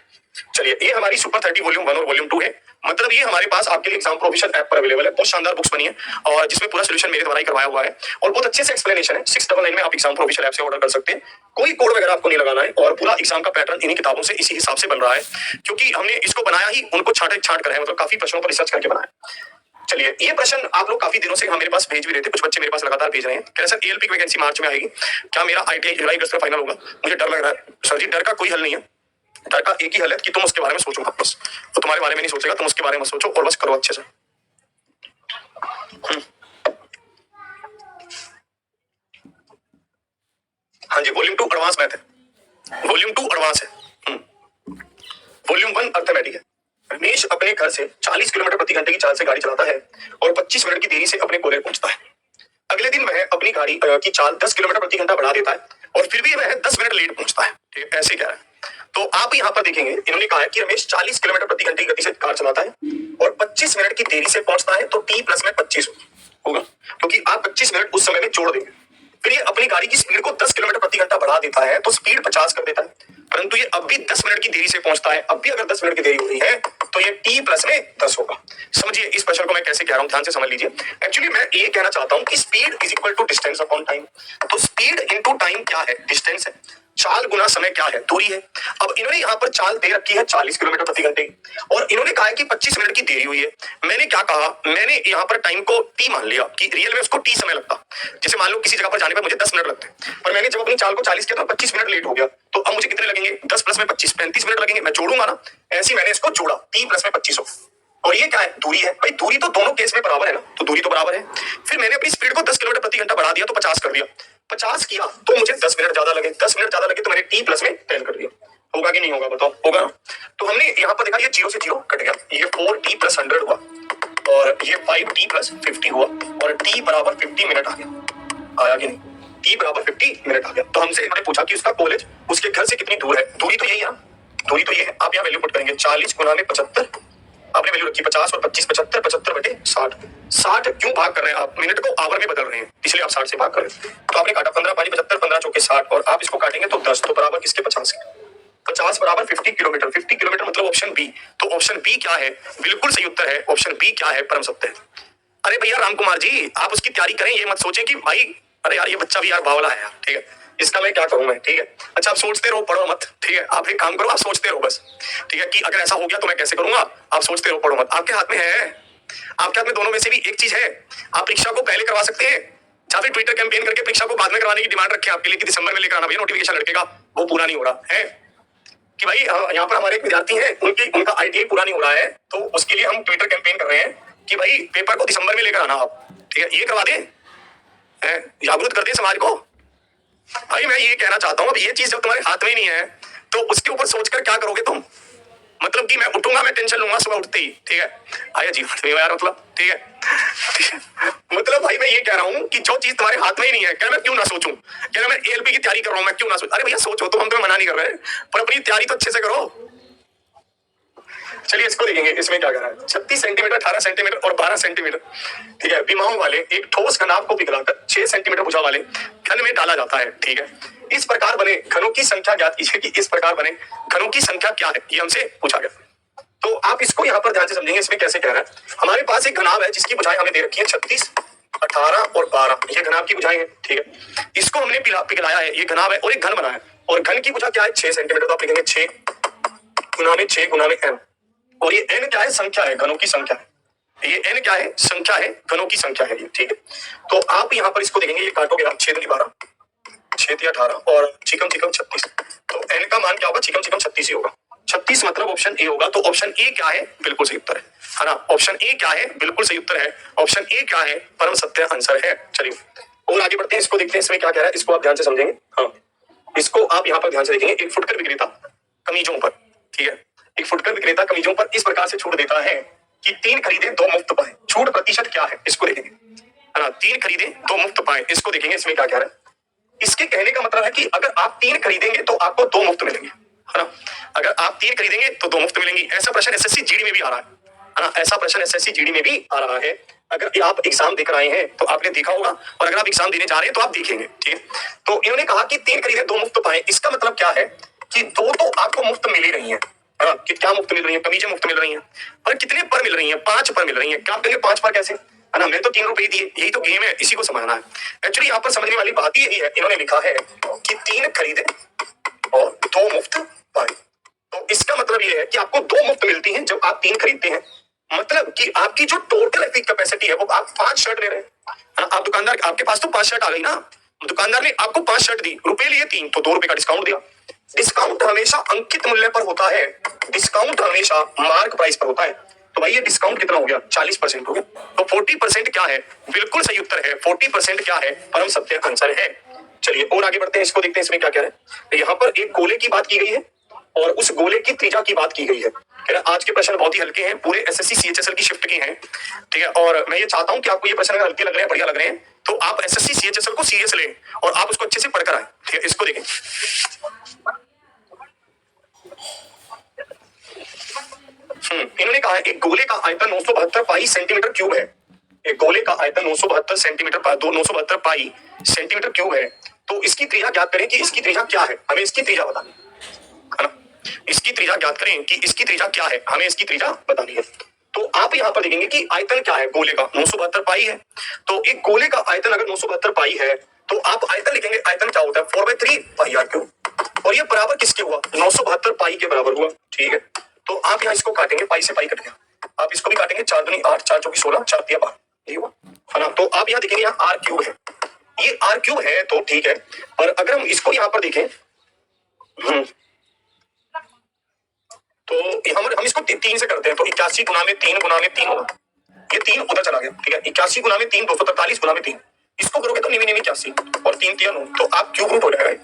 चलिए, ये हमारी सुपर 30 वॉल्यूम 1 और वॉल्यूम 2 है। मतलब ये हमारे पास आपके लिए एग्जाम प्रोविजन ऐप पर अवेलेबल है। बहुत शानदार बुक्स बनी है, और जिसमें पूरा सोल्यूशन मेरे द्वारा ही करवाया हुआ है, और बहुत अच्छे से एक्सप्लेनेशन है। 699 में आप एग्जाम प्रोविजन ऐप से ऑर्डर कर सकते हैं। कोई कोड वगैरह आपको नहीं लगाना है, और पूरा एग्जाम का पैटर्न इन्हीं किताबों से इसी हिसाब से बन रहा है, क्योंकि हमने इसको बनाया ही उनको छांट कर है, मतलब काफी प्रश्नों पर रिसर्च करके बनाया। चलिए, ये प्रश्न आप लोग काफी दिनों से मेरे पास भेज भी रहे थे, कुछ बच्चे मेरे पास लगातार भेज रहे हैं। कह रहे सर एएलपी की वैकेंसी मार्च में आएगी, क्या मेरा आईटीआई जुलाई अगस्त में फाइनल होगा? मुझे डर लग रहा है। सर जी, डर का कोई हल नहीं है। डर का एक ही हल है कि तुम उसके बारे में सोचो मत, बस। वो तुम्हारे बारे में नहीं सोचेगा, तुम उसके बारे में सोचो और बस करो अच्छे से। हाँ जी, वॉल्यूम 2 एडवांस मैथ है, वॉल्यूम 2 एडवांस है। वॉल्यूम 1 अर्थमेटिक है। रमेश अपने घर से 40 किलोमीटर प्रति घंटे की चाल से गाड़ी चलाता है और 25 मिनट की देरी से अपने कॉलेज पहुंचता है। अगले दिन वह अपनी गाड़ी की चाल 10 किलोमीटर प्रति घंटा बढ़ा देता है, और फिर भी वह 10 मिनट लेट पहुंचता है। ठीक है, ऐसे कह रहा है। तो आप यहाँ पर देखेंगे, इन्होंने कहा है कि रमेश 40 किलोमीटर प्रति घंटे की गति से कार चलाता है और 25 मिनट की देरी से पहुंचता है, तो t प्लस में 25 होगा, क्योंकि आप 25 मिनट उस समय में जोड़ देंगे। फिर ये अपनी गाड़ी की स्पीड को 10 किलोमीटर प्रति घंटा बढ़ा देता है, तो स्पीड 50 कर देता है, परंतु ये अब भी 10 मिनट की देरी से पहुंचता है। अब भी अगर 10 मिनट की देरी हो रही है तो ये t प्लस में 10 होगा। समझिए इस प्रश्न को मैं कैसे कह रहा हूं, ध्यान से समझ लीजिए। एक्चुअली मैं ये कहना चाहता हूं कि speed is equal to distance upon time. तो स्पीड इनटू टाइम क्या है? डिस्टेंस है। चाल गुना समय क्या है? दूरी है। अब इन्होंने यहाँ पर चाल दे रखी है 40 किलोमीटर प्रति घंटे, और इन्होंने कहा है कि 25 मिनट की देरी हुई है। मैंने क्या कहा? मैंने यहाँ पर टाइम को t मान लिया कि रियल में उसको t समय लगता। जैसे मान लो किसी जगह पर जाने पर मुझे 10 मिनट लगते हैं, पर मैंने जब अपनी चाल को 40 किया तो 25 मिनट लेट हो गया, तो अब मुझे कितने लगेंगे? 10 प्लस में 25, 35 मिनट लगेंगे। मैं जोड़ूंगा ना, ऐसे मैंने इसको जोड़ा, t प्लस में 25 हो। और ये क्या है? दूरी है। भाई दूरी तो दोनों केस में बराबर है ना, तो दूरी तो बराबर है। फिर मैंने अपनी स्पीड को 10 किलोमीटर प्रति घंटा बढ़ा दिया, तो 50 कर दिया। 50 किया तो मुझे 10 मिनट ज्यादा लगे, 10 मिनट ज्यादा लगे तो मैंने t प्लस में 10 कर दिया। होगा कि नहीं होगा बताओ? होगा ना? तो हमने यहाँ पर देखा ये 0 से 0 कट गया, ये 4t + 100 हुआ और ये 5t + 50 हुआ और t बराबर 50 मिनट आ गया। आया कि नहीं? t बराबर 50 मिनट आ गया। तो हमसे इन्होंने पूछा कि उसका कॉलेज उसके घर से कितनी दूर है। दूरी तो यही है, दूरी तो ये है। आप यहाँ वैल्यू पुट करेंगे 40 × 75, आपने वैल्यू रखी 50 और 25 75, 75/60। 60 क्यों भाग कर रहे हैं आप? मिनट को आवर में बदल रहे हैं, इसलिए आप 60 से भाग कर रहे हैं। तो आपने काटा 15 × 5 = 75, 15 × 4 = 60 और आप इसको काटेंगे तो 10, तो बराबर किसके 50 के? 50 बराबर 50 किलोमीटर। 50 किलोमीटर मतलब ऑप्शन बी। तो ऑप्शन बी क्या है? बिल्कुल सही उत्तर है ऑप्शन बी। क्या है? परम सत्य है। अरे भैया राम कुमार जी, आप उसकी तैयारी करें, ये मत सोचें कि भाई अरे यार ये बच्चा भी यार बावला है यार, ठीक है, इसका मैं क्या करूं मैं, ठीक है। अच्छा आप सोचते रहो, पढ़ो मत, ठीक है। आप एक काम करो, आप सोचते रहो बस, ठीक है, कि अगर ऐसा हो गया तो मैं कैसे करूंगा। आप सोचते रहो, पढ़ो मत। आपके हाथ में है, आपके हाथ में दोनों में से भी एक चीज है। आप परीक्षा को पहले करवा सकते हैं या फिर ट्विटर कैंपेन करके परीक्षा को बाद में करवाने की डिमांड रखें आपके लिए कि दिसंबर में लेकर आना। भैया नोटिफिकेशन लड़के का वो पूरा नहीं हो रहा है कि भाई यहाँ पर हमारे एक विद्यार्थी हैं, उनका आईटीआई पूरा नहीं हो रहा है, तो उसके लिए हम ट्विटर कैंपेन कर रहे हैं कि भाई पेपर को दिसंबर में लेकर आना आप, ठीक है, ये करवा दें, जागरूक कर दें समाज को। भाई मैं ये कहना चाहता हूँ, अब ये चीज जब तुम्हारे हाथ में ही नहीं है तो उसके ऊपर सोचकर क्या करोगे तुम? मतलब कि मैं उठूंगा, मैं टेंशन लूंगा सुबह उठते ही, ठीक है, आया जीवन में यार, मतलब ठीक है मतलब भाई मैं ये कह रहा हूँ कि जो चीज तुम्हारे हाथ में ही नहीं है, क्या मैं क्यों ना सोचूं? क्या मैं एएलपी की तैयारी कर रहा हूँ, मैं क्यों ना सोचूं? अरे भैया सोचो, तो हम तुम्हें मना नहीं कर रहे हैं, पर अपनी तैयारी तो अच्छे से करो। चलिए इसको देखेंगे, इसमें क्या कर रहा है। 36 सेंटीमीटर, 18 सेंटीमीटर और 12 सेंटीमीटर, ठीक है, विमाओं वाले एक ठोस घनाभ को पिघलाकर 6 सेंटीमीटर भुजा वाले घन में डाला जाता है, ठीक है। इस प्रकार बने घनों की संख्या ज्ञात कीजिए कि इस प्रकार बने घनों की संख्या क्या है, ये हमसे पूछा गया। तो आप इसको यहाँ पर ध्यान से समझेंगे, इसमें कैसे कह रहा है। हमारे पास एक घनाभ है जिसकी भुजाएं हमें दे रखी है 36, 18 और 12, ये घनाभ की भुजाएं हैं, ठीक है। इसको हमने पिघलाया है, ये घनाभ है और एक घन बना है और घन की भुजा क्या है 6 सेंटीमीटर। तो आप लिखेंगे 6 × 6 × n और ये n क्या है? संख्या है, घनों की संख्या है। ये n क्या है? संख्या है, घनों की संख्या है, ठीक है। तो आप यहाँ पर इसको देखेंगे, ये काटोगे आप 6 × 12, 6 × 18 और चिकम 36। तो n का मान क्या होगा? चिकम 36 ही होगा। 36 मतलब ऑप्शन ए होगा। तो ऑप्शन ए क्या है? बिल्कुल सही उत्तर है ना। ऑप्शन ए क्या है? बिल्कुल सही उत्तर है। ऑप्शन ए क्या है? परम सत्य आंसर है। चलिए और आगे बढ़ते हैं, इसको देखते हैं इसमें क्या कह रहा है, इसको आप ध्यान से समझेंगे। हाँ, इसको आप यहाँ पर ध्यान से देखेंगे। एक फुटकर विक्रेता कमीजों पर, ठीक है, एक फुटकर विक्रेता कमीजों पर इस प्रकार से छूट देता है कि 3 खरीदे 2 मुफ्त पाए। छूट प्रतिशत क्या है? इसको देखेंगे, है ना। 3 खरीदे 2 मुफ्त पाए, इसको देखेंगे, इसमें क्या कह रहा है। इसके कहने का मतलब है कि अगर आप 3 खरीदेंगे तो आपको 2 मुफ्त मिलेंगे, है ना। अगर आप 3 खरीदेंगे तो 2 मुफ्त मिलेंगी। ऐसा प्रश्न एसएससी जीडी में भी आ रहा है ना। ऐसा प्रश्न एसएससी जीडी में भी आ रहा है। अगर आप एग्जाम देकर आए हैं तो आपने देखा होगा, और अगर आप एग्जाम देने जा रहे हैं तो आप देखेंगे, ठीक है। तो इन्होंने कहा कि 3 खरीदे 2 मुफ्त पाए, इसका मतलब क्या है कि 2 तो आपको मुफ्त मिल ही रही है, कि क्या मुफ्त मिल रही है? कमीजें मुफ्त मिल रही हैं, पर कितने पर मिल रही हैं? 5 पर मिल रही हैं। क्या आप कहेंगे 5 पर कैसे, है ना, मैं तो 3 रुपए दिए, यही तो गेम है, इसी को समझना है। एक्चुअली यहाँ पर समझने वाली बात यही है, इन्होंने लिखा है कि 3 खरीदे और 2 मुफ्त पाए। तो इसका मतलब ये है कि आपको 2 मुफ्त मिलती हैं जब आप 3 खरीदते हैं। मतलब कि आपकी जो टोटल कैपेसिटी है वो आप 5 शर्ट ले रहे हैं। आप दुकानदार, आपके पास तो 5 शर्ट आ गई ना, दुकानदार ने आपको 5 शर्ट दी, रुपए लिए 3, तो 2 रुपए का डिस्काउंट दिया। डिस्काउंट हमेशा अंकित मूल्य पर होता है, डिस्काउंट हमेशा मार्क प्राइस पर होता है। तो भाई ये डिस्काउंट कितना हो गया? 40% हो गया। तो 40% क्या है? बिल्कुल सही उत्तर है। 40% क्या है? परम सत्य आंसर है। चलिए और आगे बढ़ते हैं, इसको देखते हैं इसमें क्या कह रहे हैं। यहाँ पर एक गोले की बात की गई है और उस गोले की त्रिज्या की बात की गई है। आज के प्रश्न बहुत ही हल्के हैं, पूरे एसएससी सीएचएसएल की शिफ्ट के हैं, ठीक है। और मैं ये चाहता हूं कि आपको ये प्रश्न अगर हल्के लग रहे हैं, बढ़िया लग रहे हैं, तो आप एसएससी सीएचएसएल को सीरियस लें और आप उसको अच्छे से पढ़कर आए, ठीक है। इसको देखें, इन्होंने कहा है एक गोले का आयतन 972 पाई सेंटीमीटर क्यूब है। एक गोले का आयतन 972 सेंटीमीटर 972 पाई सेंटीमीटर क्यूब है। तो इसकी त्रिज्या ज्ञात करें कि इसकी त्रिज्या क्या है, हमें इसकी त्रिज्या बतानी है ना। इसकी त्रिज्या ज्ञात करें कि इसकी त्रिज्या क्या है, हमें इसकी त्रिज्या बतानी है। तो आप यहाँ पर देखेंगे कि आयतन क्या है गोले का, 972 पाई है। तो एक गोले का आयतन अगर 972 पाई है तो आप आयतन लिखेंगे, आयतन क्या होता है? 4/3 पाई आर क्यूब। और ये बराबर किसके हुआ? 972 पाई के बराबर हुआ, ठीक है। तो आप यहाँ इसको काटेंगे, पाई से पाई कट गया, आप इसको भी काटेंगे, 4 दूनी 8, 4 चौकी 16, 4 तिया 12, ये हुआ, है ना। तो आप यहाँ देखेंगे यहाँ आर क्यूब है, ये आर क्यूब है तो ठीक है। पर अगर हम इसको यहाँ पर देखें तो हम इसको 3 से करते हैं, तो 81 गुना में 3 गुना में 3 होगा, ये 3 उधर चला गया, ठीक है। 81 गुना में 3 243 गुना में 3, इसको करोगे तो 99 81 और 3 3 9, तो आप क्यूब रूट हो जाएगा।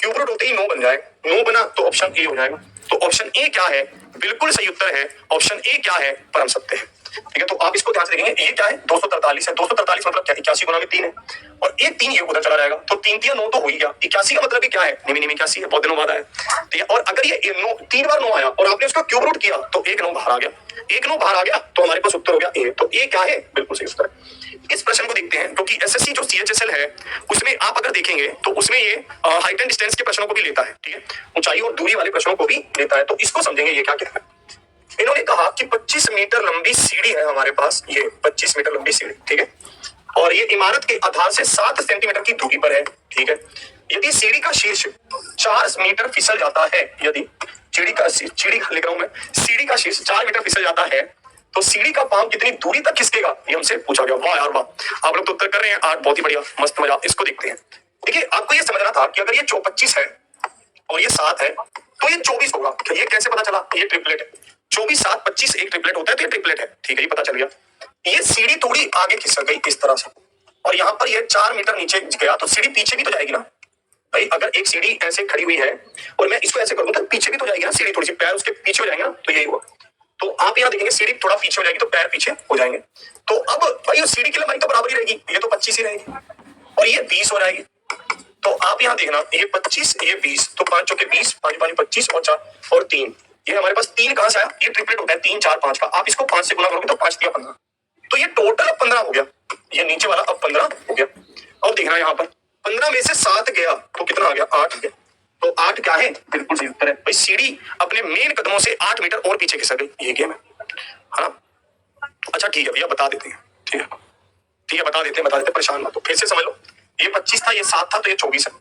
क्यूब रूट होते ही 9 बन जाए, 9 बना तो ऑप्शन ए हो जाएगा। तो ऑप्शन ए क्या है? बिल्कुल सही उत्तर है ऑप्शन ए क्या है? परम सत्य है। ठीक है, तो आप इसको ध्यान से देखेंगे, ये क्या है? 243 है। 243 मतलब क्या? 81 गुना में 3 है और एक 3 ये उधर चला जाएगा, तो 3 3 9 तो हो ही गया। 81 का मतलब क्या है? निमी निमी 81 है, बहुत दिनों बाद आया। ठीक है, और अगर ये 9 3 बार 9 आया और आपने उसका क्यूब रूट किया तो 1 9 बाहर आ गया, 1 9 बाहर आ गया तो हमारे पास उत्तर हो गया ए। तो ए क्या है? बिल्कुल सही उत्तर है। इस प्रश्न को देखते हैं, क्योंकि एसएससी जो सीएचएसएल है उसमें आप अगर देखेंगे तो उसमें ये हाइट एंड डिस्टेंस के प्रश्नों को भी लेता है। ठीक है, ऊंचाई और दूरी वाले प्रश्नों को भी लेता है। तो इसको समझेंगे ये क्या कहता है। इन्होंने कहा कि 25 मीटर लंबी सीढ़ी है हमारे पास, ये 25 मीटर लंबी सीढ़ी। ठीक है, और ये इमारत के आधार से 7 सेंटीमीटर की दूरी पर है। ठीक है, यदि सीढ़ी का शीर्ष 4 मीटर फिसल जाता है, यदि सीढ़ी लिख रहा हूं मैं, सीढ़ी का शीर्ष 4 मीटर फिसल जाता है तो सीढ़ी का पांव कितनी दूरी तक खिसकेगा? ये हमसे पूछा गया। वाह यार वाह, आप लोग तो उत्तर कर रहे हैं आज, बहुत ही बढ़िया, मस्त मजा। इसको देखते हैं। देखिए, आपको ये समझना था कि अगर ये 25 है और ये 7 है तो ये 24 होगा। ये कैसे पता चला? ये ट्रिपलेट है। 24 7 25 एक ट्रिपलेट होता है, तो ये ट्रिपलेट है। ठीक है, ये पता चल गया। ये सीढ़ी थोड़ी आगे खिसक गई इस तरह से, और यहाँ पर ये 4 मीटर नीचे गया तो सीढ़ी पीछे भी तो जाएगी ना भाई। अगर एक सीढ़ी ऐसे खड़ी हुई है और मैं इसको ऐसे करूँ तो पीछे भी तो जाएगी ना सीढ़ी, थोड़ी सी पैर उसके पीछे हो जाएंगे ना, तो यही हुआ। तो आप यहाँ देखेंगे सीढ़ी थोड़ा पीछे हो जाएगी तो पैर पीछे हो जाएंगे। तो अब भाई उस सीढ़ी की लंबाई तो बराबर ही रहेगी, ये तो 25 ही रहेगी और ये 20 हो जाएगी। तो आप यहाँ देखना, ये 25 ये 20, तो 5 चौके 20, 5 5 25 और 4 और 3, ये हमारे पास 3 कहां से आया? ये ट्रिपलेट होता है 3 4 5 का। आप इसको 5 से गुना करोगे तो 5 3 15, तो ये टोटल 15 हो गया। ये नीचे वाला अब 15 हो गया। अब देखना यहाँ पर 15 में से 7 गया तो कितना आ गया? 8 गया। तो 8 क्या है? बिल्कुल सही उत्तर है भाई। सीढ़ी अपने मेन कदमों से 8 मीटर और पीछे खिसक गई, ये गेम है ना। अच्छा ठीक है भैया, बता देते हैं। ठीक है ठीक है, बता देते हैं, परेशान मत हो, फिर से समझ लो। ये 25 था, ये 7 था, तो ये 24 है।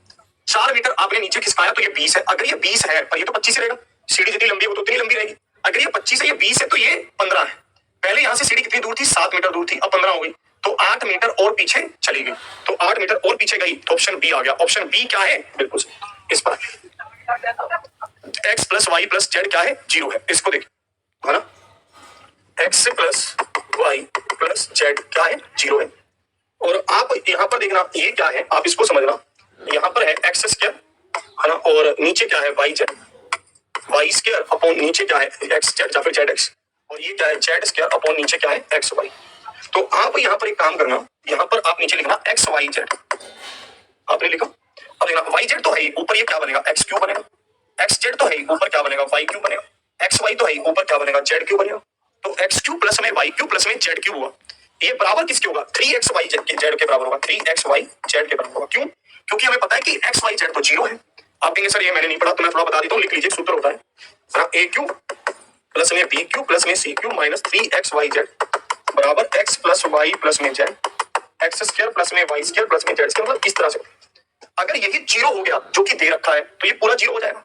4 मीटर आपने नीचे खिसकाया तो ये 20 है। अगर ये 20 है पर ये तो 25 रहेगा, सीढ़ी जितनी लंबी है वो तो उतनी लंबी रहेगी। अगर ये 25 है, ये 20 है, तो ये 15 है। पहले यहां से सीढ़ी कितनी दूर थी? 7 मीटर दूर थी, अब 15 हो गई, तो 8 मीटर और पीछे चली गई। तो 8 मीटर और पीछे गई तो ऑप्शन बी आ गया। ऑप्शन बी क्या है? बिल्कुल इस पर x plus Y plus Z क्या है? 0 है। इसको देखिए, है ना, x plus Y plus Z क्या है? 0 है। और आप यहाँ पर देखना, ये क्या है आप इसको समझना। यहाँ पर है एक्स स्क्वायर, है ना, और नीचे क्या है? Y Z, Y square upon नीचे क्या है? एक्स जेड या फिर जेड एक्स, और ये क्या है? जेड स्क्वायर अपॉन नीचे क्या है? X Y. तो आप यहाँ पर एक काम करना, यहाँ पर आप नीचे लिखना एक्स वाई जेड, आपने लिखा। अब देखना वाई जेड तो है, ऊपर ये क्या बनेगा? एक्स क्यूब बनेगा। एक्स जेड तो है, ऊपर क्या बनेगा? वाई क्यूब बनेगा। एक्स वाई तो है, ऊपर क्या बनेगा? जेड क्यूब बनेगा। तो एक्स क्यूब प्लस में वाई क्यूब प्लस में जेड क्यूब हुआ, ये बराबर किसके होगा? 3x y जेड के बराबर होगा। 3x y जेड के बराबर होगा। क्यों? क्योंकि हमें पता है कि x y जेड तो 0 है। आप कहेंगे सर ये मैंने नहीं पढ़ा, तो मैं थोड़ा बता देता हूँ, लिख लीजिए। सूत्र होता है a क्यूब प्लस में b क्यूब प्लस में c cube minus 3x y Z बराबर x प्लस वाई प्लस में जेड, एक्स स्क्वायर प्लस में वाई स्क्वायर प्लस में जेड स्क्वायर। मतलब इस तरह से अगर यही 0 हो गया जो कि दे रखा है तो ये पूरा 0 हो जाएगा।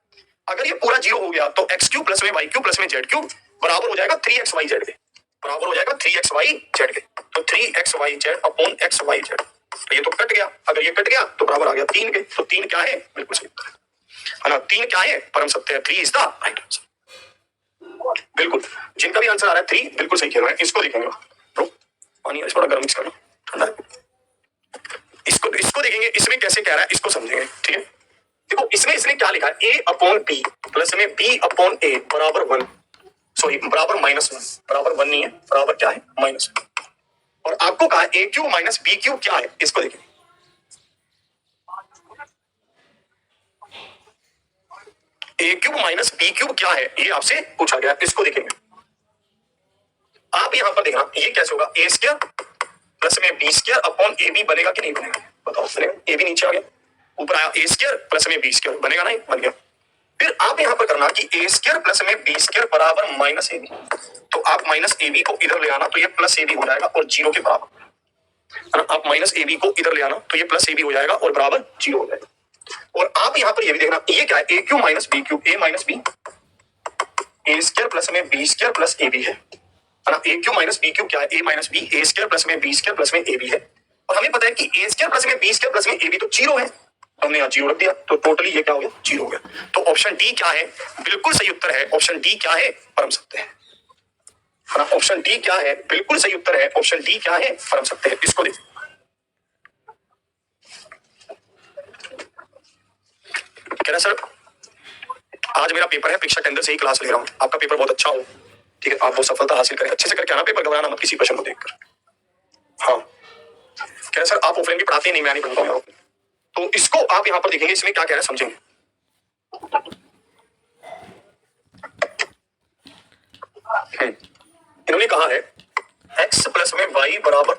अगर ये पूरा 0 हो गया तो एक्स क्यूब प्लस में वाई क्यूब प्लस में जेड क्यूब बराबर हो जाएगा 3x y जेड के, बराबर हो जाएगा 3x y जेड के। तो 3x y Z upon x y Z, तो ये तो कट गया। अगर ये कट गया तो बराबर आ गया 3 के। तो 3 क्या है? बिल्कुल सही उत्तर है ना। 3 क्या है? परम सत्य है। 3 इज द राइट आंसर। बिल्कुल, जिनका भी आंसर आ रहा है 3 बिल्कुल सही कह रहे हैं। इसको देखेंगे, पानी थोड़ा गर्म मिक्स करना, ठंडा है। इसको देखेंगे, इसमें कैसे कह रहा है इसको समझेंगे। ठीक है, देखो इसमें इसने क्या लिखा है? a अपॉन बी प्लस में b अपॉन a बराबर 1, सॉरी बराबर -1, बराबर 1 नहीं है, बराबर क्या है? -1। और आपको कहा ए क्यू माइनस बी क्यू क्या है? इसको देखिए, ए क्यूब माइनस बी क्यूब क्या है ये आपसे पूछा गया। इसको देखेंगे आप, यहां पर देखना ये कैसे होगा? ए स्क्वायर प्लस में B square upon A B बनेगा कि नहीं बनेगा? बताओ, बनेगा। ए बी नीचे आ गया, ऊपर आया ए स्क्वायर प्लस में बी स्क्वायर, बनेगा नहीं? बन गया। फिर आप यहां पर करना कि ए स्क्वायर प्लस में बी स्क्वायर बराबर माइनस ए बी, तो आप माइनस ए बी को इधर ले आना तो ये प्लस ए बी हो जाएगा और 0 के बराबर। आप माइनस ए बी को इधर ले आना तो ये प्लस ए बी हो जाएगा और बराबर 0 हो जाएगा। और आप यहां पर ये भी देखना, ये क्या है? A Q minus B Q, A minus B, A square plus में B square plus A B है ना। A Q minus B Q क्या है? A minus B, A square plus में बी स्क्वायर प्लस में ए बी है। और हमें पता है कि ए स्क्वायर प्लस में बी स्क्वायर प्लस में ए बी तो 0 है, हमने यहाँ 0 रख दिया, तो टोटली ये क्या हो गया? 0 हो गया। तो ऑप्शन डी क्या है? बिल्कुल सही उत्तर है। ऑप्शन डी क्या है? परम सत्य है ना। ऑप्शन डी क्या है? बिल्कुल सही उत्तर है। ऑप्शन डी क्या है? परम सत्य है। इसको देखिए कह रहा सर आज मेरा पेपर है, परीक्षा केंद्र से ही क्लास ले रहा हूँ, आपका पेपर बहुत अच्छा हो, ठीक है, आप वो सफलता हासिल करें, अच्छे से करके आना, पेपर घबराना मत किसी क्वेश्चन को देखकर। हाँ, कह रहे सर आप ऑफलाइन भी पढ़ाते नहीं, मैं नहीं पढ़ता हूँ। तो इसको आप यहाँ पर देखेंगे, इसमें क्या कह रहे हैं समझेंगे। इन्होंने कहा है x प्लस में y बराबर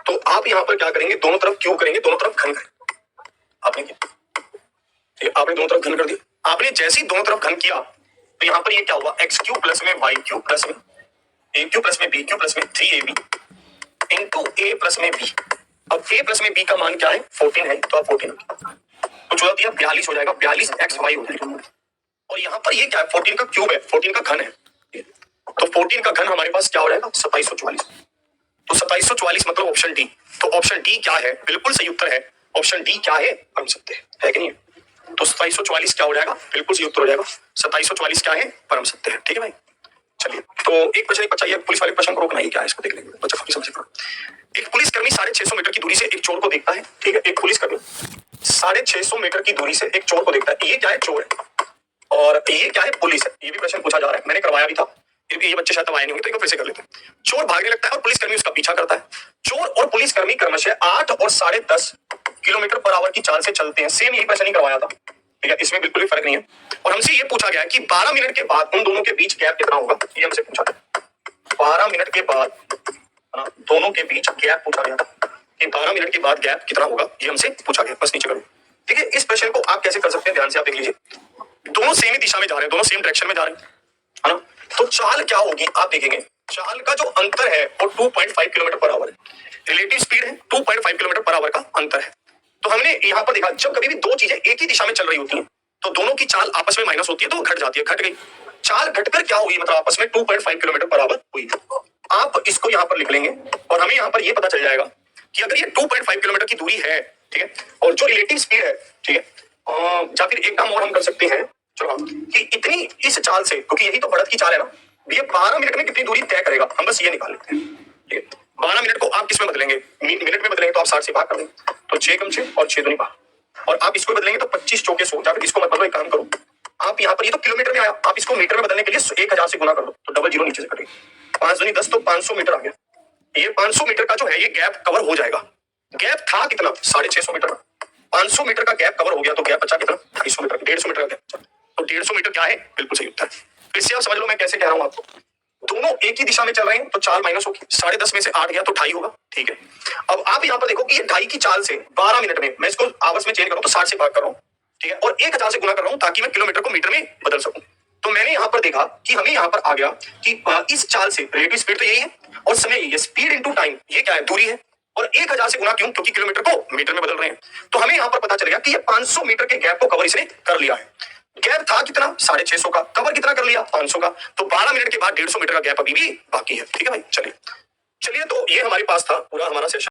तो आप यहाँ पर क्या करेंगे, दोनों तरफ क्यूब करेंगे, दोनों तरफ घन करेंगे। आपने दोनों तरफ घन कर दिया। आपने जैसे ही दोनों तरफ घन किया तो यहाँ पर ये क्या हुआ, एक्स क्यूब प्लस में वाई क्यूब प्लस में ए क्यूब प्लस में बी क्यूब प्लस में 3ab इंटू ए प्लस में बी। अब ए प्लस में बी का मान क्या है, 14 है, तो आप 14 तो जो दिया 42 हो जाएगा, 42 एक्स वाई हो जाएगा। और यहाँ पर ये क्या है, 14 का क्यूब है, 14 का घन है, तो 14 का घन हमारे पास क्या हो जाएगा 2744। तो 2744 मतलब ऑप्शन डी। तो ऑप्शन डी क्या है, बिल्कुल सही उत्तर है। ऑप्शन डी क्या है, हम सकते हैं, है कि नहीं। तो 2744 क्या हो जाएगा, बिल्कुल सही उत्तर हो जाएगा। 2744 क्या है, पर हम सकते हैं, ठीक है भाई। चलिए तो एक क्वेश्चन एक बच्चा, ये पुलिस वाले प्रश्न को रोकना ही क्या है, इसको देख लेंगे, बच्चा काफी समझ पड़ा। एक पुलिसकर्मी 650 मीटर की दूरी से एक चोर को देखता है, ठीक है, एक पुलिसकर्मी 650 मीटर की दूरी से एक चोर को देखता है। ये क्या है, चोर है, और ये क्या है, पुलिस है। ये भी प्रश्न पूछा जा रहा है, मैंने करवाया भी था, फिर भी ये बच्चे शायद आए नहीं होंगे, तो फिर से कर लेते हैं। चोर भागने लगता है और पुलिसकर्मी उसका पीछा करता है। चोर और पुलिसकर्मी क्रमशः 8 और 10.5 किलोमीटर पर आवर की चाल से चलते हैं। सेम यही प्रश्न ही करवाया था, ठीक है, इसमें बिल्कुल भी फर्क नहीं है। और हमसे ये पूछा गया कि 12 मिनट के बाद उन दोनों के बीच गैप कितना होगा, ये हमसे पूछा था। 12 मिनट के बाद दोनों के बीच गैप पूछा गया था कि 12 मिनट के बाद गैप कितना होगा, ये हमसे पूछा गया। बस नीचे करो, ठीक है। इस प्रश्न को आप कैसे कर सकते हैं, ध्यान से आप देख लीजिए। दोनों सेम ही दिशा में जा रहे हैं, दोनों सेम डायरेक्शन में जा रहे हैं, है ना। तो चाल क्या होगी, आप देखेंगे चाल का जो अंतर है वो 2.5 किलोमीटर पर आवर है। रिलेटिव स्पीड है, 2.5 किलोमीटर पर आवर का अंतर है। तो हमने यहाँ पर देखा, जब कभी भी दो चीजें एक ही दिशा में चल रही होती हैं तो दोनों की चाल आपस में माइनस होती है, तो वो घट जाती है, घट गई चाल, घटकर क्या हुई, मतलब आपस में 2.5 किलोमीटर पर आवर हुई। आप इसको यहाँ पर लिख लेंगे और हमें यहाँ पर ये पता चल जाएगा कि अगर ये 2.5 किलोमीटर की दूरी है, ठीक है, और जो रिलेटिव स्पीड है, ठीक है, या फिर एक काम और हम कर सकते हैं, चलो कि इतनी इस चाल से, क्योंकि यही तो बढ़त की चाल है ना, ये 12 मिनट में कितनी दूरी तय करेगा, हम बस ये निकाल लेते हैं, ठीक है। 12 मिनट को आप किस में बदलेंगे, मिनट में बदलेंगे तो आप 60 से भाग कर देंगे, तो 6 कम 6 और 6 दूनी 12। और आप इसको बदलेंगे तो 25 चौके 100, या फिर इसको मत बदलो, एक काम करो आप यहाँ पर, ये तो किलोमीटर में आया, आप इसको मीटर में बदलने के लिए 1000 से गुना कर दो, तो डबल जीरो नीचे से कटेगा, 5 दूनी 10, तो 500 मीटर आ गया। ये 500 मीटर का जो है ये गैप कवर हो जाएगा। गैप था कितना, 650 मीटर, 500 मीटर का गैप कवर हो गया, तो गैप बचा कितना, 250 मीटर, 150 मीटर का गैप। तो 150 मीटर क्या है, बिल्कुल सही उत्तर है। इससे आप समझ लो मैं कैसे कह रहा हूं आपको, दोनों एक ही दिशा में चल रहे हैं तो चाल माइनस होगी, 10.5 में से 8 गया तो 2.5 होगा, ठीक है। अब आप यहाँ पर देखो कि ये 2.5 की चाल से 12 मिनट में मैं इसको आवर्स में चेंज करूं तो 60 से भाग कर रहा हूं, ठीक है, और 1000 से गुना कर रहा हूं ताकि मैं किलोमीटर को मीटर में बदल सकूं। तो मैंने यहाँ पर देखा कि हमें यहाँ पर आ गया कि इस चाल से रिलेटिव स्पीड तो यही है और समय यही है, स्पीड इंटू टाइम, ये क्या है, दूरी है, और 1000 से गुना क्यों, क्योंकि किलोमीटर को मीटर में बदल रहे हैं। तो हमें यहाँ पर पता चलेगा कि ये 500 मीटर के गैप को कवर इसने कर लिया है। गैप था कितना, 650 का, कवर कितना कर लिया, 500 का, तो 12 मिनट के बाद 150 मीटर का गैप अभी भी बाकी है, ठीक है भाई। चलिए तो ये हमारे पास था पूरा हमारा सेशन।